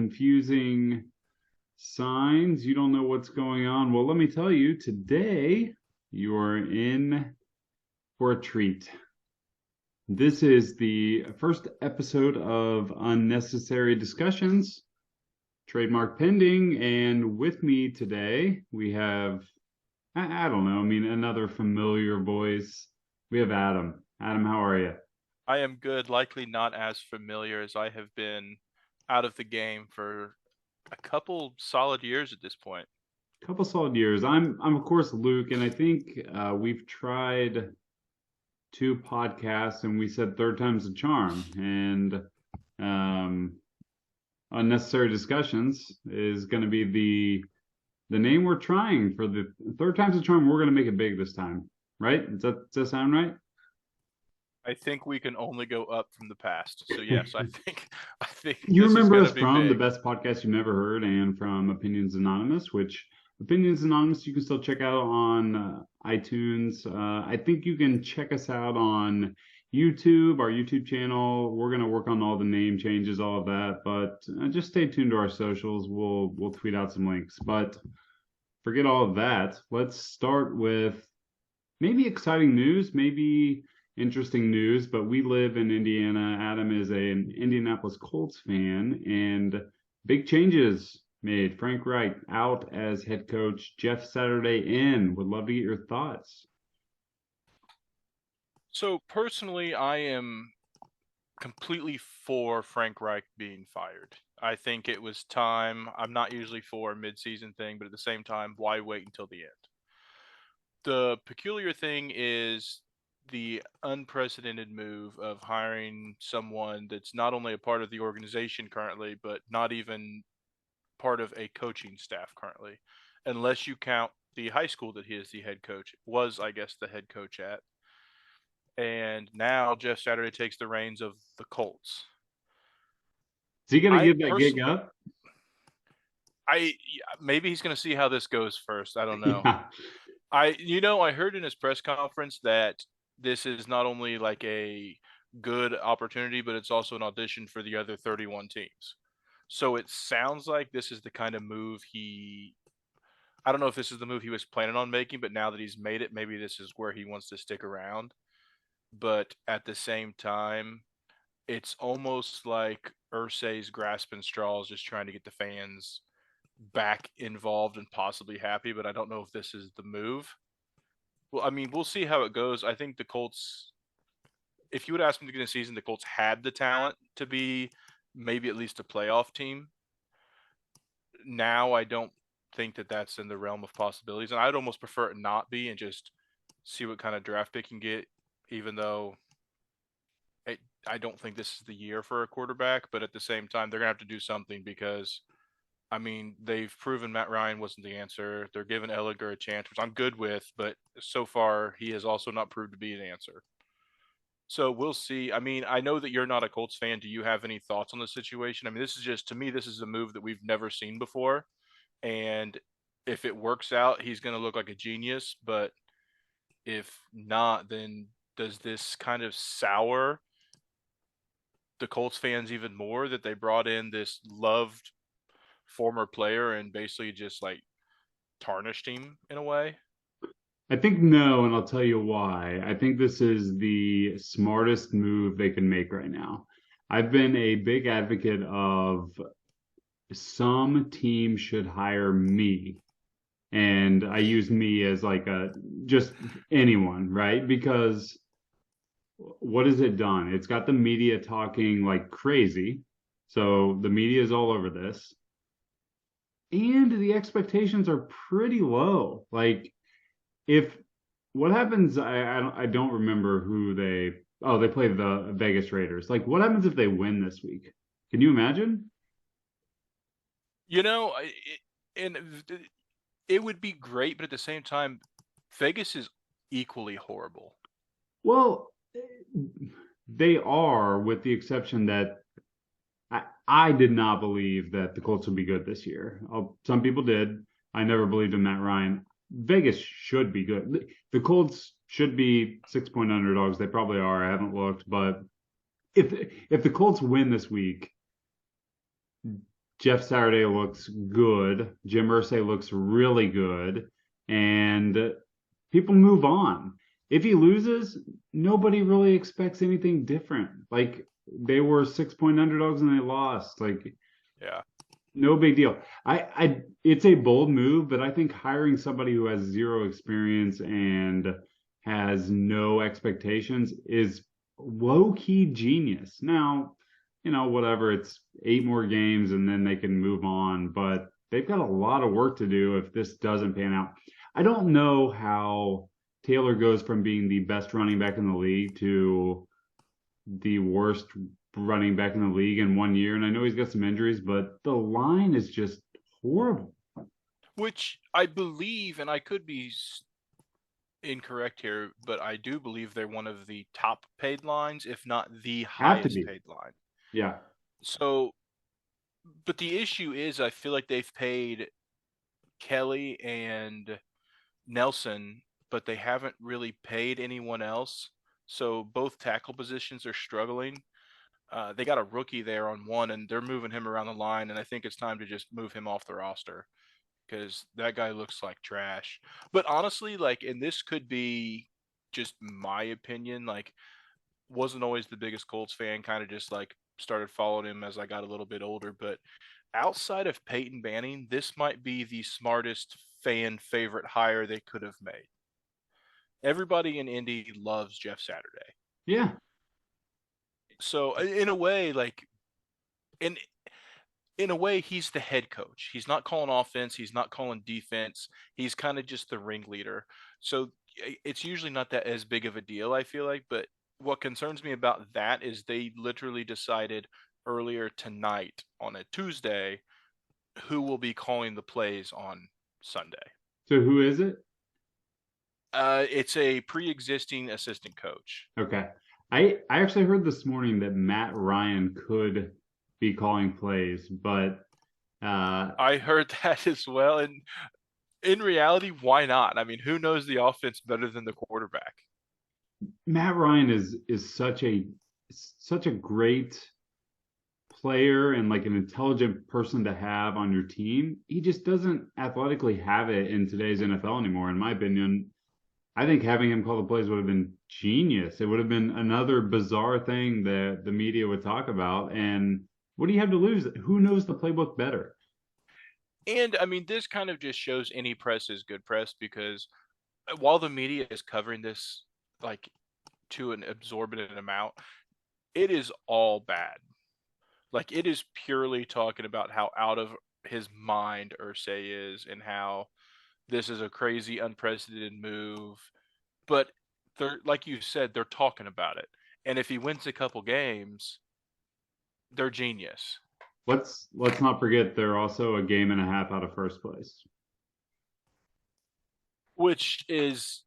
confusing signs. You don't know what's going on. Well, let me tell you, today you are in for a treat. This is the first episode of Unnecessary Discussions, trademark pending. And with me today, we have, I don't know, another familiar voice. We have Adam. Adam, how are you? I am good, likely not as familiar as I have been out of the game for a couple solid years at this point. Couple solid years. I'm of course Luke, and I think we've tried two podcasts, and we said third time's a charm. And um, Unnecessary Discussions is going to be the name we're trying for the third time's a charm. We're going to make it big this time, right? Does that sound right? I think we can only go up from the past. So yes, I think You this is remember going us to be from the big. best podcast you've never heard and from Opinions Anonymous, which Opinions Anonymous you can still check out on iTunes. I think you can check us out on YouTube, our YouTube channel. We're going to work on all the name changes, all of that, but just stay tuned to our socials. We'll tweet out some links. But forget all of that. Let's start with maybe exciting news, maybe interesting news, but we live in Indiana. Adam is an Indianapolis Colts fan, and big changes made. Frank Reich out as head coach, Jeff Saturday in. Would love to get your thoughts. So personally, I am completely for Frank Reich being fired. I think it was time. I'm not usually for a mid-season thing, but at the same time, why wait until the end? The peculiar thing is the unprecedented move of hiring someone that's not only a part of the organization currently, but not even part of a coaching staff currently, unless you count the high school that he is the head coach, was, I guess, the head coach at. And now Jeff Saturday takes the reins of the Colts. Is he going to I give that gig personally, up? I maybe he's going to see how this goes first. I don't know. Yeah. I heard in his press conference that this is not only like a good opportunity, but it's also an audition for the other 31 teams. So it sounds like this is the kind of move I don't know if this is the move he was planning on making, but now that he's made it, maybe this is where he wants to stick around. But at the same time, it's almost like Ursay's grasping straws, just trying to get the fans back involved and possibly happy, but I don't know if this is the move. Well, I mean, we'll see how it goes. I think the Colts, if you would ask me to get a season, the Colts had the talent to be maybe at least a playoff team. Now I don't think that that's in the realm of possibilities, and I'd almost prefer it not be and just see what kind of draft pick you can get, even though I don't think this is the year for a quarterback, but at the same time, they're going to have to do something because I mean, they've proven Matt Ryan wasn't the answer. They're giving Elliger a chance, which I'm good with, but so far he has also not proved to be an answer. So we'll see. I mean, I know that you're not a Colts fan. Do you have any thoughts on the situation? I mean, this is just to me, this is a move that we've never seen before, and if it works out, he's going to look like a genius. But if not, then does this kind of sour the Colts fans even more that they brought in this loved former player and basically just like tarnished him in a way? I think no, and I'll tell you why. I think this is the smartest move they can make right now. I've been a big advocate of some team should hire me. And I use me as like a just anyone, right? Because what has it done? It's got the media talking like crazy. So the media is all over this. And the expectations are pretty low. Like if what happens, I don't remember who they play the Vegas Raiders. Like what happens if they win this week? Can you imagine? You know, and it would be great, but at the same time, Vegas is equally horrible. Well, they are, with the exception that I did not believe that the Colts would be good this year. Some people did. I never believed in Matt Ryan. Vegas should be good. The Colts should be 6-point underdogs. They probably are. I haven't looked, but if the Colts win this week, Jeff Saturday looks good. Jim Irsay looks really good. And people move on. If he loses, nobody really expects anything different. Like they were 6 point underdogs and they lost. Like Yeah. no big deal. It's a bold move, but I think hiring somebody who has zero experience and has no expectations is low key genius. Now, whatever, it's 8 more games and then they can move on, but they've got a lot of work to do if this doesn't pan out. I don't know how Taylor goes from being the best running back in the league to the worst running back in the league in 1 year. And I know he's got some injuries, but the line is just horrible. Which I believe, and I could be incorrect here, but I do believe they're one of the top paid lines, if not the Have to highest be. paid line. Yeah. So, but the issue is, I feel like they've paid Kelly and Nelson, but they haven't really paid anyone else. So both tackle positions are struggling. They got a rookie there on one, and they're moving him around the line, and I think it's time to just move him off the roster because that guy looks like trash. But honestly, like, and this could be just my opinion, like, wasn't always the biggest Colts fan, kind of just like started following him as I got a little bit older. But outside of Peyton Manning, this might be the smartest fan favorite hire they could have made. Everybody in Indy loves Jeff Saturday. Yeah. So in a way, like in in a way, he's the head coach. He's not calling offense. He's not calling defense. He's kind of just the ringleader. So it's usually not that as big of a deal, I feel like. But what concerns me about that is they literally decided earlier tonight on a Tuesday who will be calling the plays on Sunday. So who is it? It's a pre-existing assistant coach. Okay. I actually heard this morning that Matt Ryan could be calling plays, but I heard that as well, and in reality, why not? I mean, who knows the offense better than the quarterback? Matt Ryan is such a great player and like an intelligent person to have on your team. He just doesn't athletically have it in today's NFL anymore, in my opinion. I think having him call the plays would have been genius. It would have been another bizarre thing that the media would talk about. And what do you have to lose? Who knows the playbook better? And I mean, this kind of just shows any press is good press because while the media is covering this like to an absorbent amount, it is all bad. Like it is purely talking about how out of his mind Ursay is and how this is a crazy, unprecedented move. But they're like you said, they're talking about it. And if he wins a couple games, they're genius. Let's not forget they're also a game and a half out of first place. Which is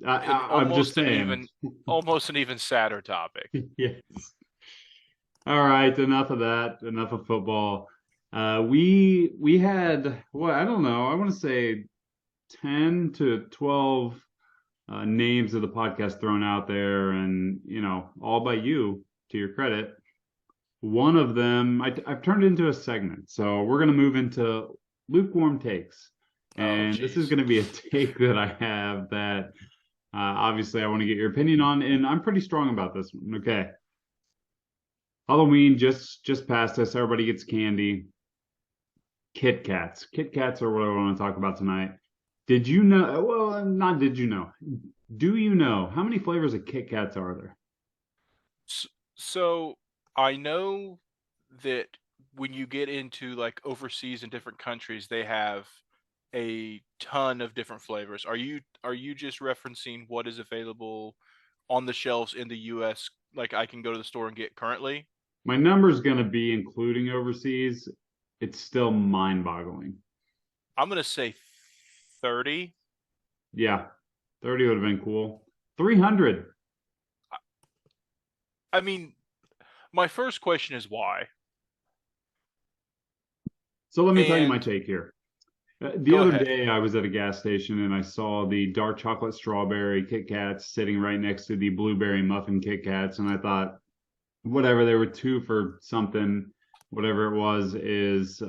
I'm just almost an saying. even sadder topic. Yes. All right, enough of that. Enough of football. We had what I don't know. I want to say 10 to 12 names of the podcast thrown out there, and all by you to your credit. One of them I've turned into a segment, so we're going to move into lukewarm takes, Oh, and this is jeez. going to be a take that I have that obviously I want to get your opinion on, and I'm pretty strong about this one. Okay, Halloween just passed us. Everybody gets candy. Kit Kats. Kit Kats are what I want to talk about tonight. Did you know? Well, not did you know. Do you know how many flavors of Kit Kats are there? So I know that when you get into like overseas in different countries, they have a ton of different flavors. Are you just referencing what is available on the shelves in the US like I can go to the store and get currently? My number's going to be including overseas. It's still mind-boggling. I'm going to say 30. Yeah, 30 would have been cool. 300. I mean, my first question is why? So let me tell you my And take here. The go other ahead. day, I was at a gas station and I saw the dark chocolate strawberry Kit Kats sitting right next to the blueberry muffin Kit Kats, and I thought, whatever, they were two for something. whatever it was, is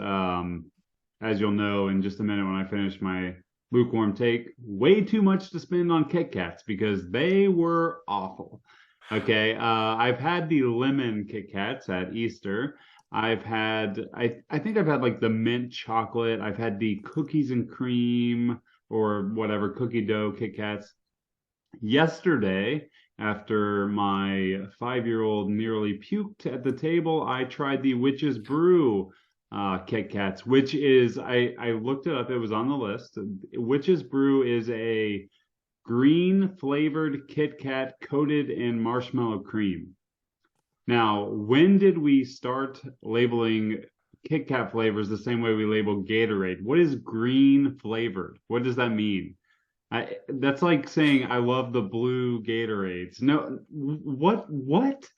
as you'll know in just a minute when I finish my lukewarm take, way too much to spend on Kit Kats because they were awful. Okay, I've had the lemon Kit Kats at Easter. I think I've had like the mint chocolate. I've had the cookies and cream or whatever cookie dough Kit Kats. Yesterday, after my 5-year-old nearly puked at the table, I tried the Witch's Brew Kit Kats, which is, I looked it up, it was on the list. Witch's Brew is a green flavored Kit Kat coated in marshmallow cream. Now, when did we start labeling Kit Kat flavors the same way we label Gatorade? What is green flavored? What does that mean? That's like saying I love the blue Gatorades. No, what?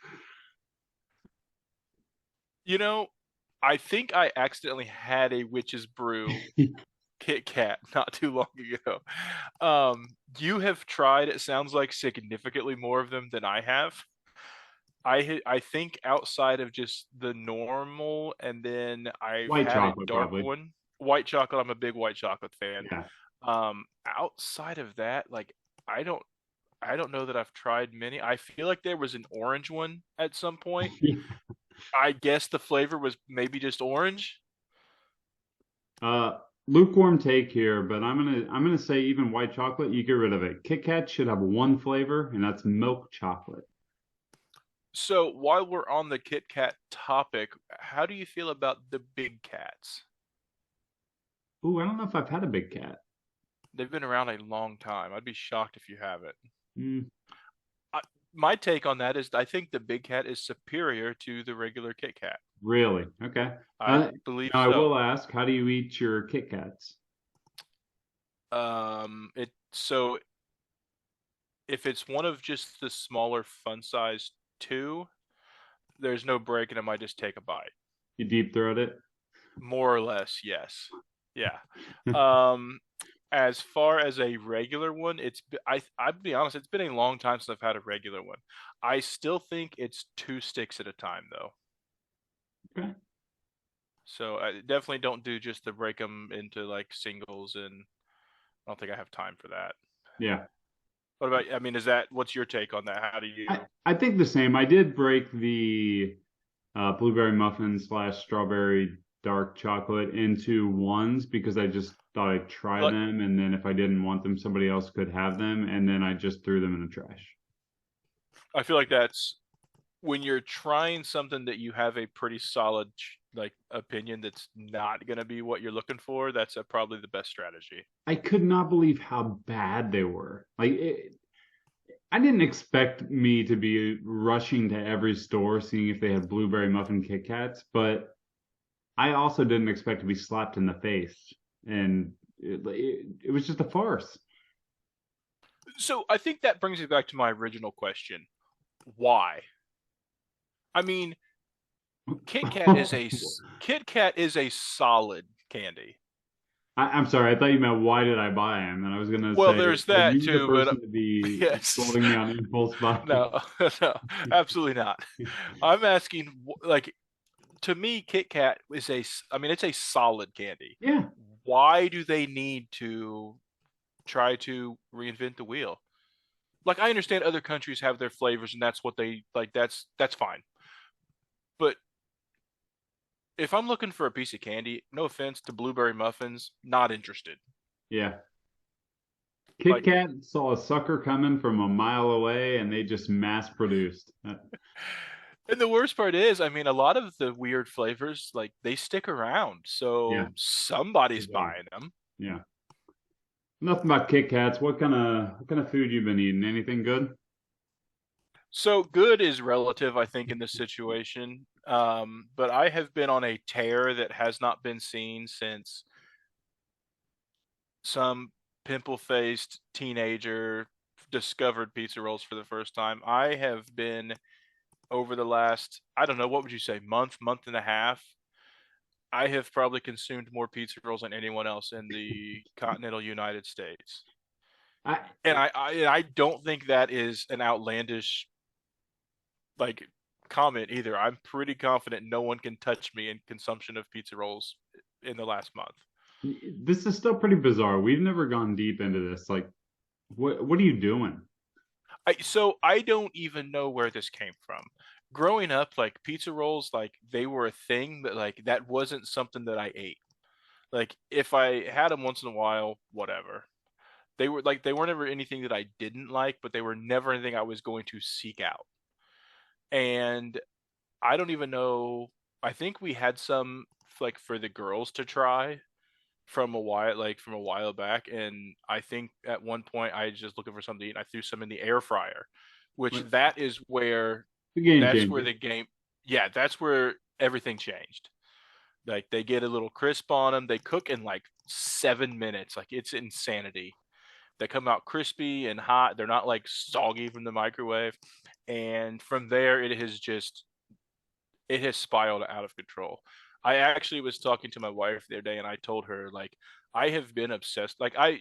You know, I think I accidentally had a Witch's Brew Kit Kat not too long ago. You have tried, it sounds like, significantly more of them than I have. I think outside of just the normal, and then I've White had a chocolate, dark probably. one. White chocolate, I'm a big white chocolate fan. Yeah. Outside of that, like I don't I don't know that I've tried many. I feel like there was an orange one at some point. I guess the flavor was maybe just orange. Uh, lukewarm take here, but I'm gonna say even white chocolate, you get rid of it. Kit Kat should have one flavor, and that's milk chocolate. So while we're on the Kit Kat topic, how do you feel about the big cats? Ooh, I don't know if I've had a big cat. They've been around a long time. I'd be shocked if you haven't. Mm, I, my take on that is I think the big cat is superior to the regular Kit Kat. really? Okay. I believe Now I so. will ask, how do you eat your Kit Kats? It so if it's one of just the smaller fun size two, there's no break and I might just take a bite. You deep throat it? More or less, yes. Yeah. Um, as far as a regular one, I'd be honest, it's been a long time since I've had a regular one. I still think it's two sticks at a time though. Okay. So I definitely don't do just to break them into like singles, and I don't think I have time for that. Yeah. What about, I mean, is that, what's your take on that? How do I, you I think the same. I did break the blueberry muffin slash strawberry dark chocolate into ones because I just thought I'd try like them, and then if I didn't want them, somebody else could have them, and then I just threw them in the trash. I feel like that's when you're trying something that you have a pretty solid like opinion that's not going to be what you're looking for, that's probably the best strategy. I could not believe how bad they were. I didn't expect me to be rushing to every store seeing if they had blueberry muffin Kit Kats, but I also didn't expect to be slapped in the face, and it was just a farce. So I think that brings me back to my original question. Why? I mean, Kit Kat is a solid candy. I'm sorry. I thought you meant why did I buy them, and I was gonna Well, say, there's are that you the too, but person to be yes. scolding me on impulse buying? No, no, absolutely not. I'm asking, like, to me, Kit Kat is I mean, it's a solid candy. Yeah, Why do they need to try to reinvent the wheel? Like, I understand other countries have their flavors and that's what they like. That's fine. But if I'm looking for a piece of candy, no offense to blueberry muffins, not interested. yeah. Kit Like, Kat saw a sucker coming from a mile away, and they just mass produced. and the worst part is, I mean, a lot of the weird flavors, like, they stick around, Yeah, so they somebody's do. buying them. Yeah. Enough about Kit Kats. What kind of food you been eating? Anything good? So good is relative, I think, in this situation. But I have been on a tear that has not been seen since some pimple-faced teenager discovered pizza rolls for the first time. I have been over the last, I don't know, what would you say, month and a half. I have probably consumed more pizza rolls than anyone else in the continental United States. I And I don't think that is an outlandish like comment either. I'm pretty confident no one can touch me in consumption of pizza rolls in the last month. This is still pretty bizarre. We've never gone deep into this. Like, what are you doing? So I don't even know where this came from. Growing up, like pizza rolls, like they were a thing, but like that wasn't something that I ate. Like if I had them once in a while, whatever. They weren't ever anything that I didn't like, but they were never anything I was going to seek out. And I don't even know. I think we had some like for the girls to try from a while back, and I think at one point I was just looking for something to eat, and I threw some in the air fryer, which What that is where the game that's where changer? the game, yeah, that's where everything changed. Like they get a little crisp on them. They cook in like 7 minutes. Like it's insanity. They come out crispy and hot. They're not like soggy from the microwave. And from there, it has spiraled out of control. I actually was talking to my wife the other day, and I told her like I have been obsessed. Like I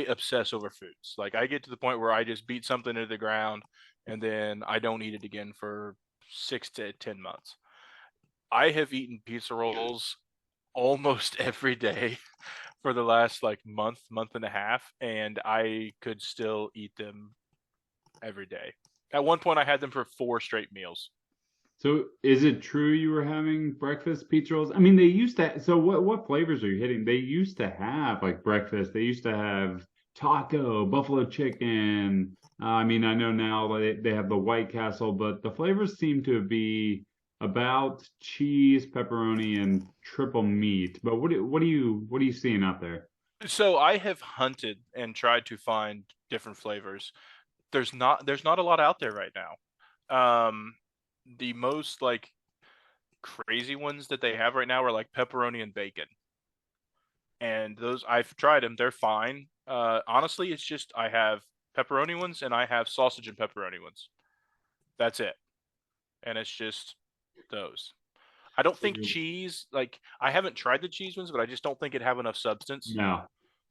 obsess over foods. Like I get to the point where I just beat something into the ground, and then I don't eat it again for 6 to 10 months. I have eaten pizza rolls almost every day for the last like month and a half, and I could still eat them every day. At one point, I had them for 4 straight meals. So is it true you were having breakfast pizza rolls? I mean, they used to. So what flavors are you hitting? They used to have like breakfast. They used to have taco, buffalo chicken. I mean, I know now they have the White Castle, but the flavors seem to be about cheese, pepperoni, and triple meat. But what are you seeing out there? So I have hunted and tried to find different flavors. There's not a lot out there right now. The most like crazy ones that they have right now are like pepperoni and bacon, and those I've tried them. They're fine. Honestly, it's just I have pepperoni ones and I have sausage and pepperoni ones. That's it, and it's just those. I don't think cheese. Like I haven't tried the cheese ones, but I just don't think it have enough substance. No.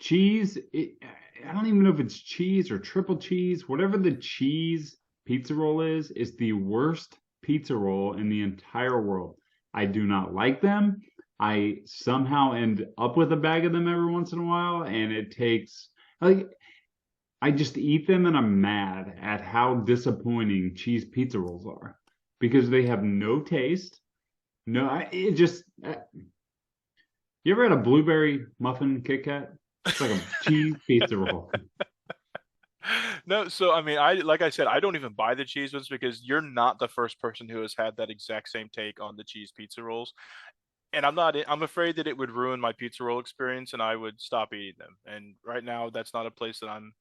Cheese, I don't even know if it's cheese or triple cheese. Whatever the cheese pizza roll is the worst pizza roll in the entire world. I do not like them. I somehow end up with a bag of them every once in a while, and it takes like I just eat them and I'm mad at how disappointing cheese pizza rolls are because they have no taste. No, it just you ever had a blueberry muffin Kit Kat? It's like a cheese pizza roll. No, so I mean, I like I said, I don't even buy the cheese ones because you're not the first person who has had that exact same take on the cheese pizza rolls. And I'm not. I'm afraid that it would ruin my pizza roll experience, and I would stop eating them. And right now, that's not a place that I'm.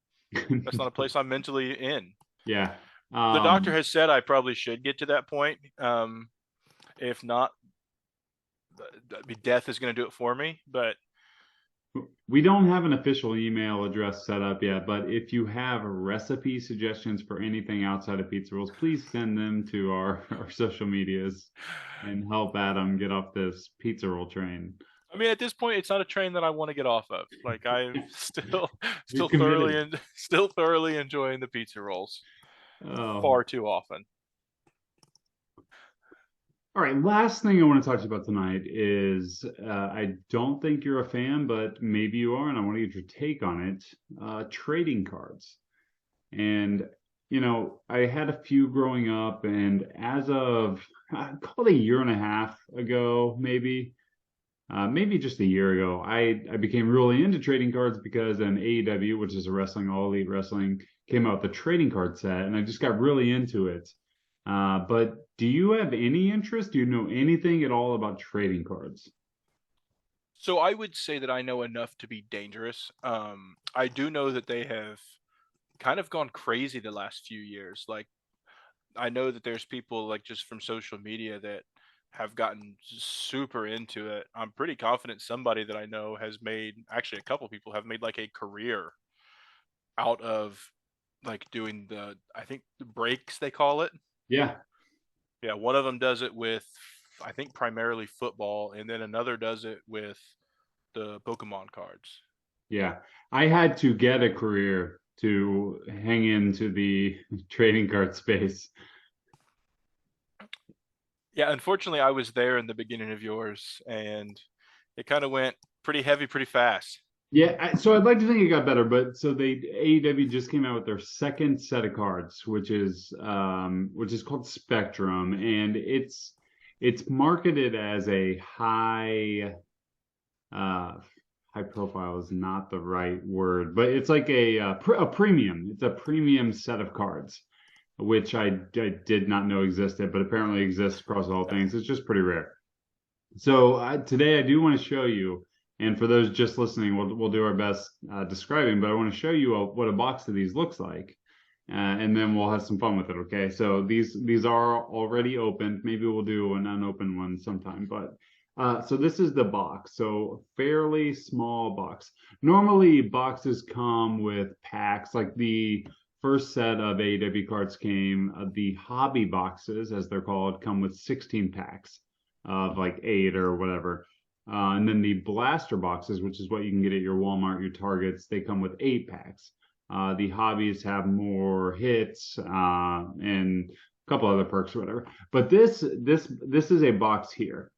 That's not a place I'm mentally in. Yeah. The doctor Um, has said I probably should get to that point. If not, death is going to do it for me. But we don't have an official email address set up yet, but if you have recipe suggestions for anything outside of pizza rolls, please send them to our social medias and help Adam get off this pizza roll train. I mean, at this point, it's not a train that I want to get off of. Like I'm still, You're committed. still thoroughly enjoying the pizza rolls Oh. far too often. All right, last thing I want to talk to you about tonight is I don't think you're a fan, but maybe you are, and I want to get your take on it. Trading cards. And, I had a few growing up, and as of, call it a year and a half ago, maybe just a year ago, I became really into trading cards because an AEW, which is a wrestling, all elite wrestling, came out with a trading card set, and I just got really into it. But do you have any interest? Do you know anything at all about trading cards? So I would say that I know enough to be dangerous. I do know that they have kind of gone crazy the last few years. Like I know that there's people like just from social media that have gotten super into it. I'm pretty confident somebody that I know has made actually a couple people have made like a career out of like doing I think the breaks they call it. Yeah, Yeah, one of them does it with I think primarily football, and then another does it with the Pokemon cards. yeah. I had to get a career to hang into the trading card space. Yeah, unfortunately, I was there in the beginning of yours, and it kind of went pretty heavy, pretty fast. Yeah, so I'd like to think it got better, but so they AEW just came out with their second set of cards, which is called Spectrum, and it's marketed as a uh high profile is not the right word, but it's like a premium. It's a premium set of cards, which I did not know existed, but apparently exists across all Yeah. things. It's just pretty rare. So today I do want to show you, and for those just listening, we'll do our best describing, but I want to show you what a box of these looks like, and then we'll have some fun with it. Okay, so these are already opened. Maybe we'll do an unopened one sometime, but so this is the box. So fairly small box. Normally boxes come with packs, like the first set of AEW cards came. The hobby boxes, as they're called, come with 16 packs of like 8 or whatever. And then the blaster boxes, which is what you can get at your Walmart, your Targets, they come with 8 packs. The hobbies have more hits and a couple other perks or whatever. But this is a box here.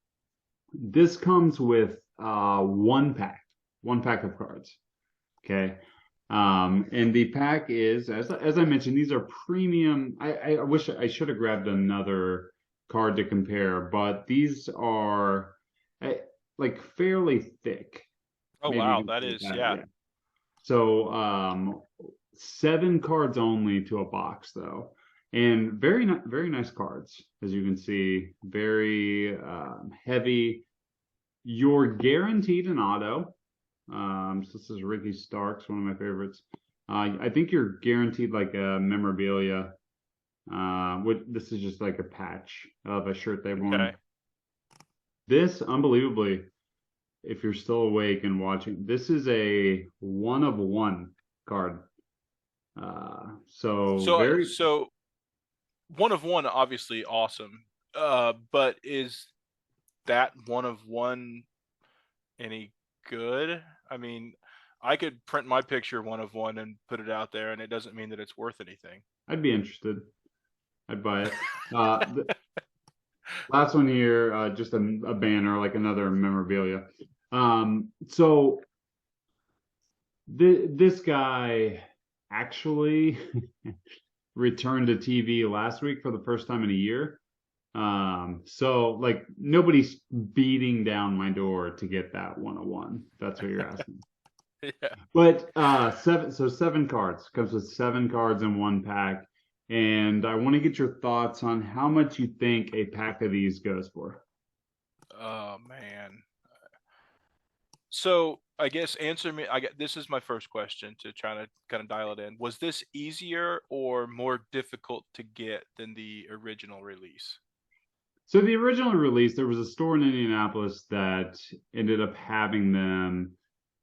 This comes with one pack of cards. Okay. And the pack is, as I mentioned, these are premium. I wish I should have grabbed another card to compare, but these are uh, like fairly thick. Oh Maybe you wow, can that say is that, yeah. yeah. So 7 cards only to a box though, and very nice cards, as you can see, very heavy. You're guaranteed an auto. So this is Ricky Starks, one of my favorites. I think you're guaranteed like a memorabilia. This is just like a patch of a shirt they've Okay. worn. This, unbelievably, if you're still awake and watching, this is a one of one card. So very. So one of one, obviously awesome. But is that one of one any good? I mean, I could print my picture one of one and put it out there, and it doesn't mean that it's worth anything. I'd be interested. I'd buy it. The last one here, just a banner, like another memorabilia. So this guy actually returned to TV last week for the first time in a year. So like nobody's beating down my door to get that 101. That's what you're asking. Yeah. But 7 cards comes with 7 cards in one pack. And I want to get your thoughts on how much you think a pack of these goes for. Oh man. So I guess answer me. I get this is my first question to try to kind of dial it in. Was this easier or more difficult to get than the original release? So the original release, there was a store in Indianapolis that ended up having them,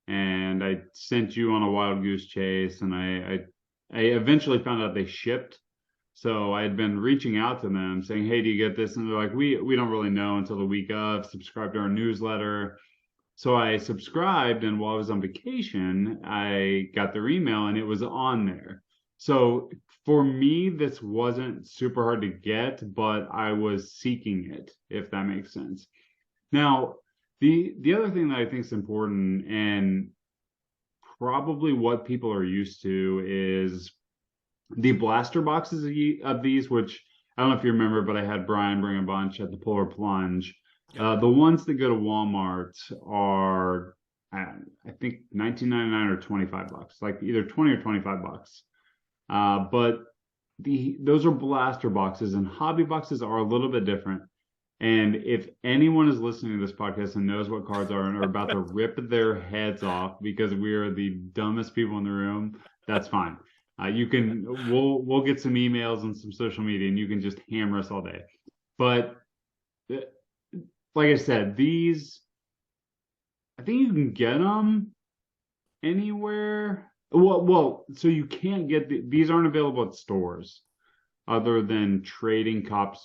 and I sent you on a wild goose chase, and I eventually found out they shipped. So I had been reaching out to them saying, "Hey, do you get this?" And they're like, "We don't really know until the week of. Subscribe to our newsletter." So I subscribed, and while I was on vacation, I got their email, and it was on there. So for me, this wasn't super hard to get, but I was seeking it, if that makes sense. Now, the other thing that I think is important, and probably what people are used to, is the blaster boxes of these, which I don't know if you remember, but I had Brian bring a bunch at the Polar Plunge. Yep. The ones that go to Walmart are, I think, 19.99 or $25, like either 20 or $25. But those are blaster boxes, and hobby boxes are a little bit different. And if anyone is listening to this podcast and knows what cards are and are about to rip their heads off because we are the dumbest people in the room, that's fine. You can we'll get some emails and some social media, and you can just hammer us all day. But uh, like I said, these I think you can get them anywhere. So you can't get these aren't available at stores other than trading card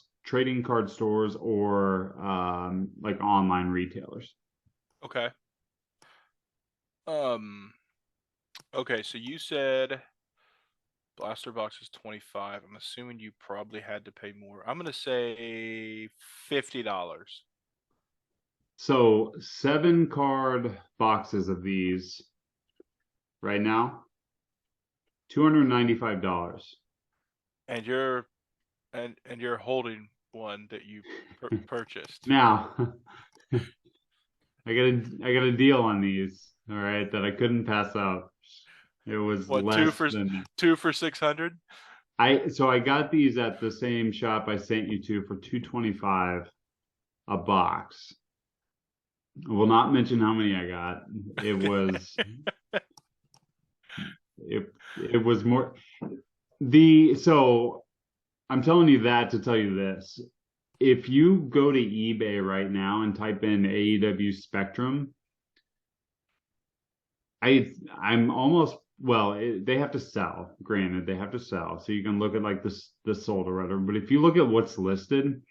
stores or like online retailers. Okay. Um. Okay. So you said Blaster box is 25. I'm assuming you probably had to pay more. I'm gonna say $50. So 7 card boxes of these right now, $295. And you're holding one that you purchased. Now, I got a deal on these, all right, that I couldn't pass up. It was What, less than 600? I got these at the same shop I sent you to for 225 a box. I will not mention how many I got. It was it was more the so I'm telling you that to tell you this. If you go to eBay right now and type in AEW Spectrum, I'm almost well, they have to sell. Granted, they have to sell, so you can look at like the sold or whatever. But if you look at what's listed,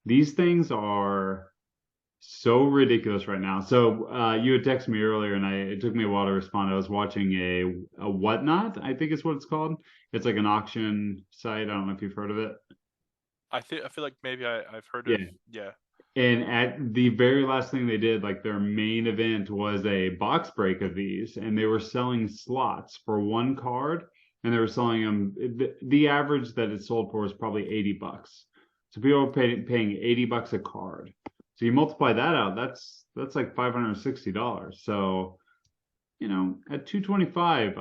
these things are so ridiculous right now. So you had texted me earlier, and it took me a while to respond. I was watching a whatnot, I think is what it's called. It's like an auction site. I don't know if you've heard of it. I feel like maybe I've heard of, Yeah. yeah. And at the very last thing they did, like their main event was a box break of these, and they were selling slots for 1 card, and they were selling them. The average that it sold for was probably $80. So people were paying $80 a card. So you multiply that out, that's like $560. So, at 225,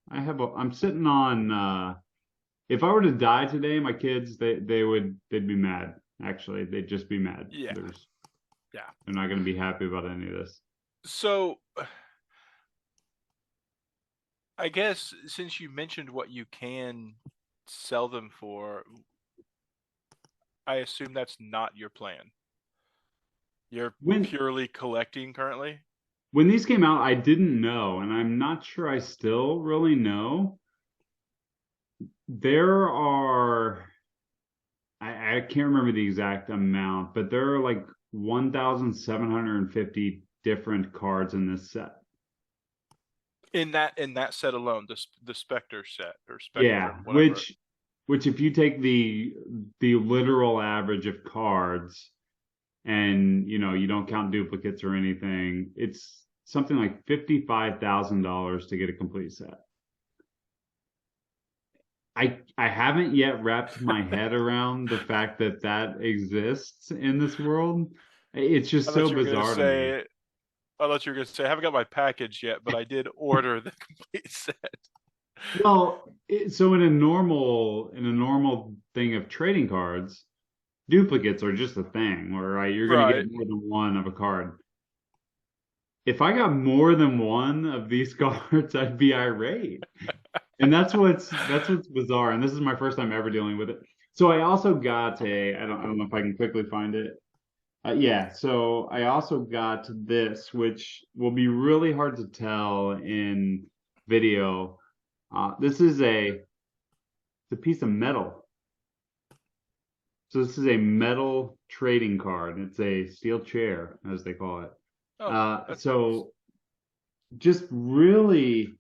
I'm sitting on if I were to die today, my kids they'd be mad. Actually, they'd just be mad. Yeah. There's Yeah. They're not going to be happy about any of this. So I guess since you mentioned what you can sell them for, I assume that's not your plan. You're When purely collecting currently? when these came out, I didn't know, and I'm not sure I still really know. There are I can't remember the exact amount, but there are like 1,750 different cards in this set. In that set alone, the Spectre set or Yeah, Spectrum, whatever. which if you take the literal average of cards and you don't count duplicates or anything, it's something like $55,000 to get a complete set. I haven't yet wrapped my head around the fact that that exists in this world. It's I just thought so you were gonna bizarre to me. say I thought you were gonna say I haven't got my package yet, but I did order the complete set. Well, so in a normal thing of trading cards, duplicates are just a thing, where right, you're going to Right. get more than one of a card. If I got more than one of these cards, I'd be irate. And that's what's bizarre. And this is my first time ever dealing with it. So I also got I don't know if I can quickly find it. Yeah, so I also got this, which will be really hard to tell in video. This is it's a piece of metal. So this is a metal trading card. It's a steel chair, as they call it. Oh, that's nice. So just really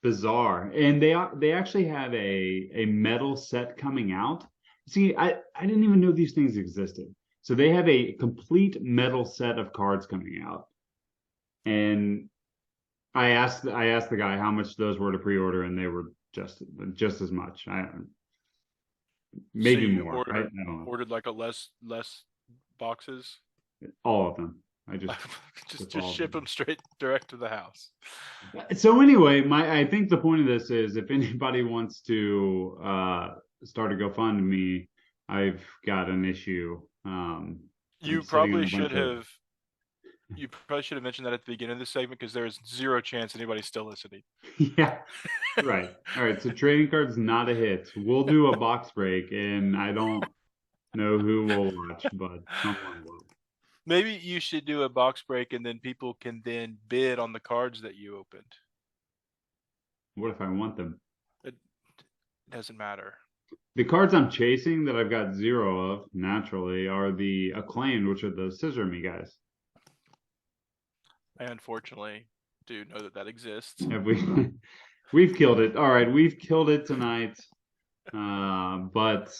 bizarre. And they actually have a metal set coming out. See, I didn't even know these things existed. So they have a complete metal set of cards coming out. And I asked the guy how much those were to pre-order, and they were just as much. So Maybe you more. I ordered don't know. ordered like a less boxes. All of them. I just just took just all of ship them. them straight direct to the house. So anyway, I think the point of this is if anybody wants to start a GoFundMe, I've got an issue. I'm You sitting on probably a should bunch of have you probably should have mentioned that at the beginning of the segment because there is zero chance anybody's still listening. yeah, right. All right, so trading cards not a hit. We'll do a box break, and I don't know who will watch, but someone will. Maybe you should do a box break and then people can then bid on the cards that you opened. What if I want them? It doesn't matter. The cards I'm chasing that I've got zero of naturally are the acclaimed, which are the scissor me guys. I unfortunately do know that exists. Have we? We've killed it. All right, we've killed it tonight. But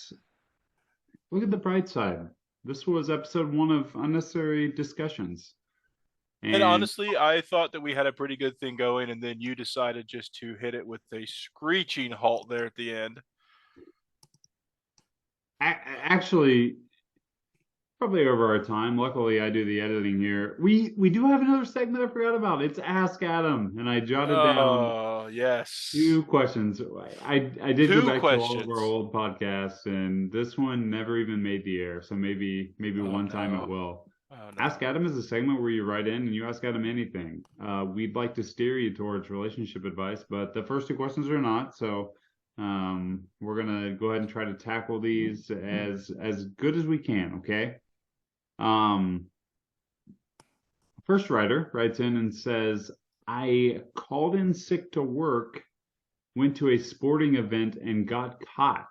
look at the bright side. This was episode 1 of Unnecessary Discussions. And And honestly, I thought that we had a pretty good thing going, and then you decided just to hit it with a screeching halt there at the end. actually, probably over our time. Luckily, I do the editing here. We do have another segment I forgot about. It's Ask Adam, and I jotted down Oh, yes. 2 questions. I did go Two back to all of our questions. old podcasts, and this one never even made the air. So maybe Oh, one time it no. will. Oh, Ask no. Adam is a segment where you write in and you ask Adam anything. We'd like to steer you towards relationship advice, but the first 2 questions are not. So we're gonna go ahead and try to tackle these as good as we can. Okay. Um, First writer writes in and says, I called in sick to work, went to a sporting event and got caught.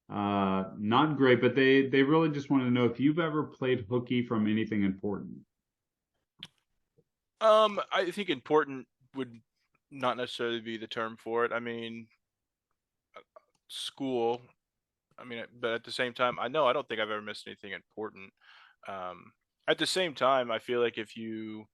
Not great, but they really just want to know if you've ever played hooky from anything important. I think important would not necessarily be the term for it. I mean, school. I mean, but at the same time, I don't think I've ever missed anything important. Um, at the same time, I feel like if you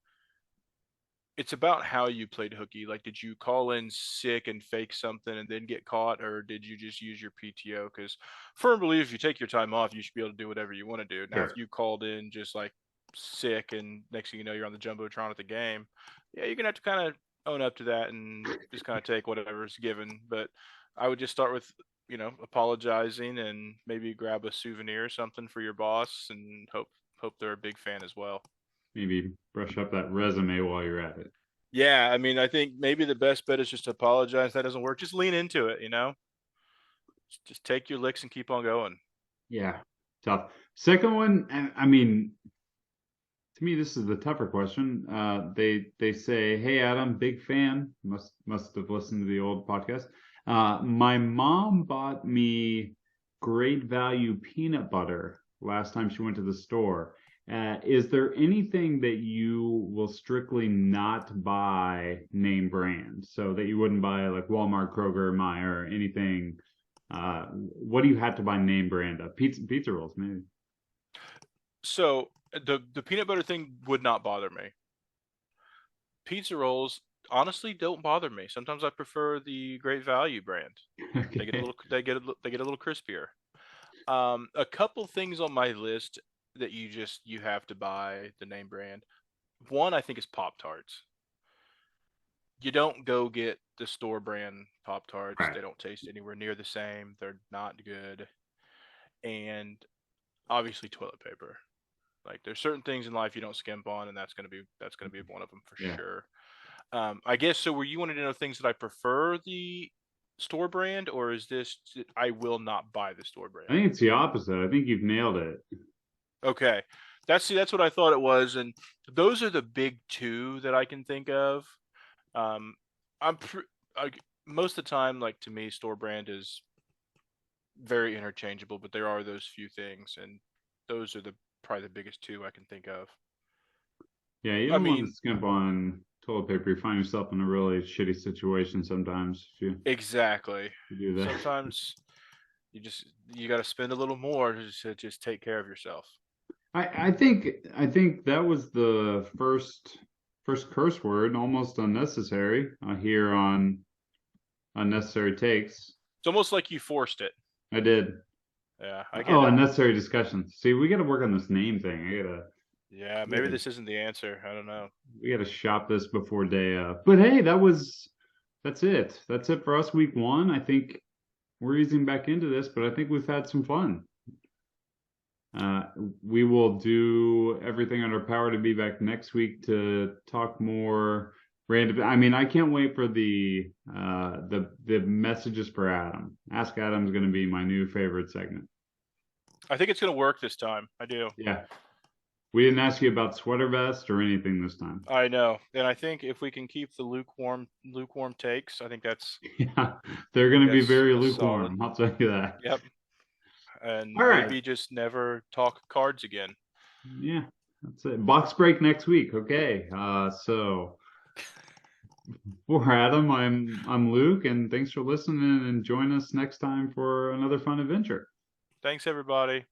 it's about how you played hooky. Like, did you call in sick and fake something and then get caught, or did you just use your PTO? Because firm believe if you take your time off, you should be able to do whatever you want to do. Now, if Sure. you called in just like sick and next thing you know you're on the jumbotron at the game, yeah, you're gonna have to kind of own up to that and just kind of take whatever's given. But I would just start with apologizing and maybe grab a souvenir or something for your boss and hope they're a big fan as well. Maybe brush up that resume while you're at it. Yeah, I mean, I think maybe the best bet is just to apologize. That doesn't work. Just lean into it, Just take your licks and keep on going. Yeah, tough. Second one, and I mean, to me, this is the tougher question. They say, "Hey, Adam, big fan. Must have listened to the old podcast. My mom bought me great value peanut butter last time she went to the store. Is there anything that you will strictly not buy name brand? So that you wouldn't buy like Walmart, Kroger, Meijer, anything? What do you have to buy name brand of? Pizza rolls, maybe. So the peanut butter thing would not bother me. Pizza rolls honestly don't bother me. Sometimes I prefer the Great Value brand. Okay, They get a little crispier. A couple things on my list that you have to buy the name brand. One I think is Pop Tarts. You don't go get the store brand Pop all Tarts. right. They don't taste anywhere near the same. They're not good. And obviously toilet paper. Like there's certain things in life you don't skimp on, and that's gonna be one of them for Yeah. sure. I guess so. Were you wanting to know things that I prefer the store brand, or is this I will not buy the store I brand? think it's the opposite. I think you've nailed it. Okay, that's what I thought it was, and those are the big two that I can think of. Um, I'm like, most of the time, like to me, store brand is very interchangeable, but there are those few things, and those are the probably the biggest two I can think of. Yeah, you I don't want to mean, skimp on toilet paper. You find yourself in a really shitty situation sometimes if exactly. you do that. Sometimes you got to spend a little more to just take care of yourself. I think that was the first curse word, almost unnecessary, here on Unnecessary Takes. It's almost like you forced it. I did. Yeah, I get Oh, it. unnecessary discussions. See, we got to work on this name thing. Yeah, We maybe gotta this isn't the answer. I don't know. we gotta shop this before day up. But hey, that's it. That's it for us week 1. I think we're easing back into this, but I think we've had some fun. Uh, we will do everything in our power to be back next week to talk more random. I mean, I can't wait for the messages for Adam. Ask Adam is going to be my new favorite segment. I think it's gonna work this time. I do. Yeah, we didn't ask you about sweater vest or anything this time. I know, and I think if we can keep the lukewarm takes, Yeah, they're going to be very that's solid. lukewarm. I'll tell you that. Yep, and All right. maybe just never talk cards again. Yeah, that's it. Box break next week. Okay. So For Adam, I'm Luke, and thanks for listening. And join us next time for another fun adventure. Thanks, everybody.